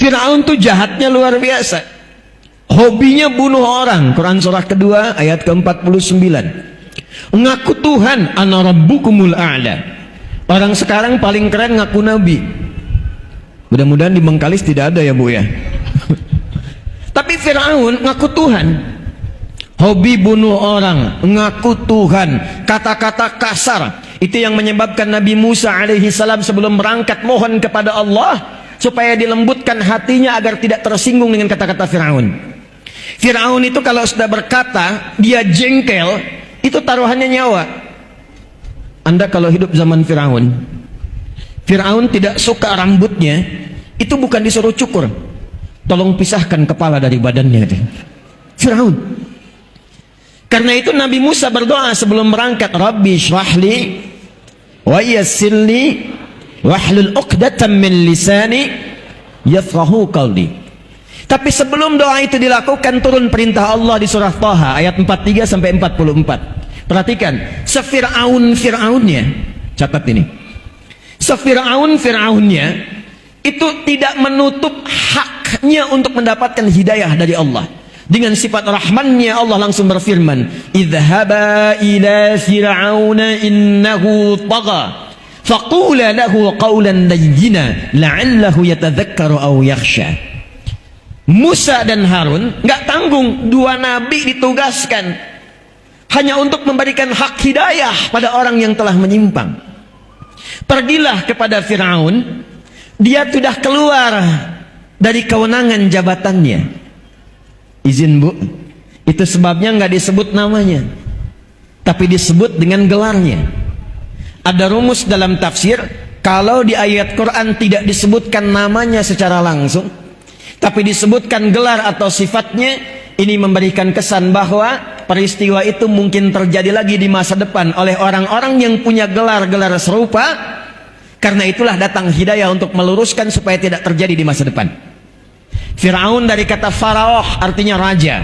Fir'aun tuh jahatnya luar biasa. Hobinya bunuh orang. Quran surah kedua ayat ke-49. Ngaku Tuhan, ana rabbukumul a'la. Orang sekarang paling keren ngaku nabi. Mudah-mudahan di Bengkalis tidak ada ya Bu ya. Tapi Fir'aun ngaku Tuhan. Hobi bunuh orang, ngaku Tuhan, kata-kata kasar. Itu yang menyebabkan Nabi Musa alaihi salam sebelum berangkat mohon kepada Allah supaya dilembutkan hatinya agar tidak tersinggung dengan kata-kata Fir'aun. Fir'aun itu kalau sudah berkata, dia jengkel, itu taruhannya nyawa. Anda kalau hidup zaman Fir'aun, Fir'aun tidak suka rambutnya, itu bukan disuruh cukur, tolong pisahkan kepala dari badannya. Fir'aun. Karena itu Nabi Musa berdoa sebelum berangkat, Rabbi syrahli wa yassirli wahlul 'uqdatam min lisani yafqahu qawli. Tapi sebelum doa itu dilakukan, turun perintah Allah di surah Thaha ayat 43 sampai 44. Perhatikan, Fir'aunnya, catat ini. Fir'aunnya itu tidak menutup haknya untuk mendapatkan hidayah dari Allah. Dengan sifat rahmannya Allah langsung berfirman, idhaba ila fir'auna innahu tagha faqula lahu qawlan layyina la'allahu yatadhakkaru aw yakhsha. Musa dan Harun nggak tanggung, dua nabi ditugaskan hanya untuk memberikan hak hidayah pada orang yang telah menyimpang. Pergilah kepada Fir'aun, dia sudah keluar dari kewenangan jabatannya. Izin Bu, itu sebabnya nggak disebut namanya, tapi disebut dengan gelarnya. Ada rumus dalam tafsir, kalau di ayat Quran tidak disebutkan namanya secara langsung, tapi disebutkan gelar atau sifatnya, ini memberikan kesan bahwa peristiwa itu mungkin terjadi lagi di masa depan oleh orang-orang yang punya gelar-gelar serupa. Karena itulah datang hidayah untuk meluruskan supaya tidak terjadi di masa depan. Fir'aun dari kata faraoh, artinya raja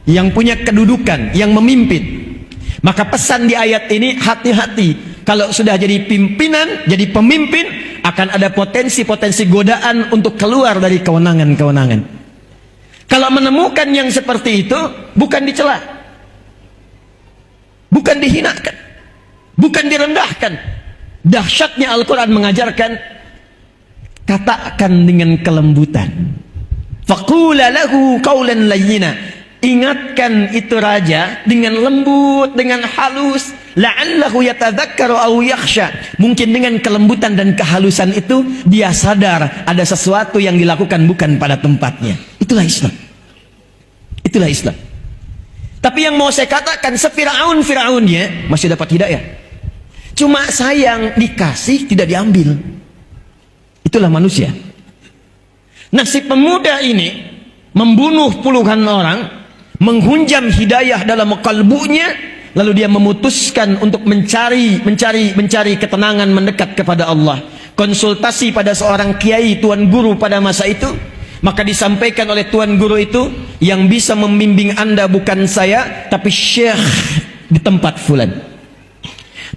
yang punya kedudukan, yang memimpin. Maka pesan di ayat ini, hati-hati kalau sudah jadi pimpinan, jadi pemimpin, akan ada potensi-potensi godaan untuk keluar dari kewenangan-kewenangan. Kalau menemukan yang seperti itu, bukan dicela, bukan dihinakan, bukan direndahkan. Dahsyatnya Al-Quran mengajarkan, katakan dengan kelembutan. Faqula lahu qawlan layyina. Ingatkan itu raja dengan lembut, dengan halus. La'allahu yatadhakkaru aw yakhsha. Mungkin dengan kelembutan dan kehalusan itu dia sadar ada sesuatu yang dilakukan bukan pada tempatnya. Itulah Islam. Itulah Islam. Tapi yang mau saya katakan, Fir'aunnya masih dapat hidayah. Cuma sayang, dikasih tidak diambil. Itulah manusia. Nah, si pemuda ini membunuh puluhan orang, menghunjam hidayah dalam kalbunya, lalu dia memutuskan untuk mencari ketenangan, mendekat kepada Allah. Konsultasi pada seorang kiai, tuan guru pada masa itu. Maka disampaikan oleh tuan guru itu, yang bisa membimbing Anda bukan saya, tapi syekh di tempat fulan.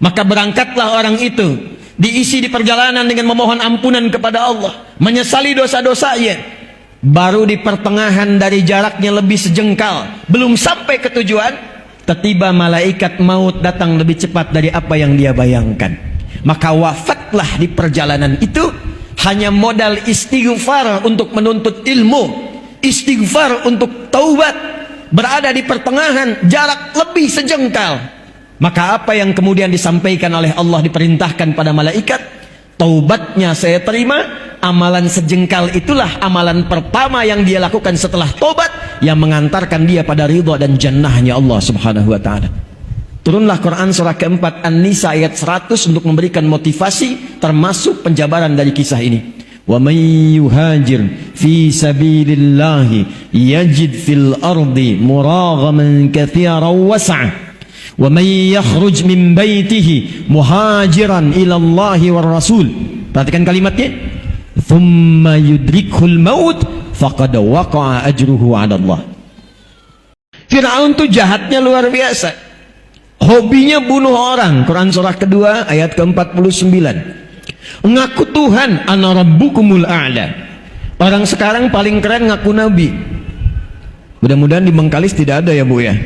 Maka berangkatlah orang itu, diisi di perjalanan dengan memohon ampunan kepada Allah, menyesali dosa-dosanya. Baru di pertengahan dari jaraknya lebih sejengkal, belum sampai ke tujuan, tiba-tiba malaikat maut datang lebih cepat dari apa yang dia bayangkan. Maka wafatlah di perjalanan itu. Hanya modal istighfar untuk menuntut ilmu, istighfar untuk taubat, berada di pertengahan, jarak lebih sejengkal. Maka apa yang kemudian disampaikan oleh Allah, diperintahkan pada malaikat, taubatnya saya terima. Amalan sejengkal itulah amalan pertama yang dia lakukan setelah taubat, yang mengantarkan dia pada ridha dan jannahnya Allah subhanahu wa ta'ala. Turunlah Quran surah keempat An-Nisa ayat 100 untuk memberikan motivasi, termasuk penjabaran dari kisah ini. Wa may yuhajir fi sabilillahi yajid fil ardi muraghaman katsiran was'a. Wa may yakhruj min baitihi muhajiran ila Allahi war Rasul. Perhatikan kalimatnya. Thumma yudrikhul maut faqad waqa'a ajruhu 'ala Allah. Fir'aun tuh jahatnya luar biasa. Hobinya bunuh orang. Quran surah kedua ayat ke-49. Ngaku Tuhan, ana rabbukumul a'la. Orang sekarang paling keren ngaku nabi. Mudah-mudahan di Bengkalis tidak ada ya Bu ya.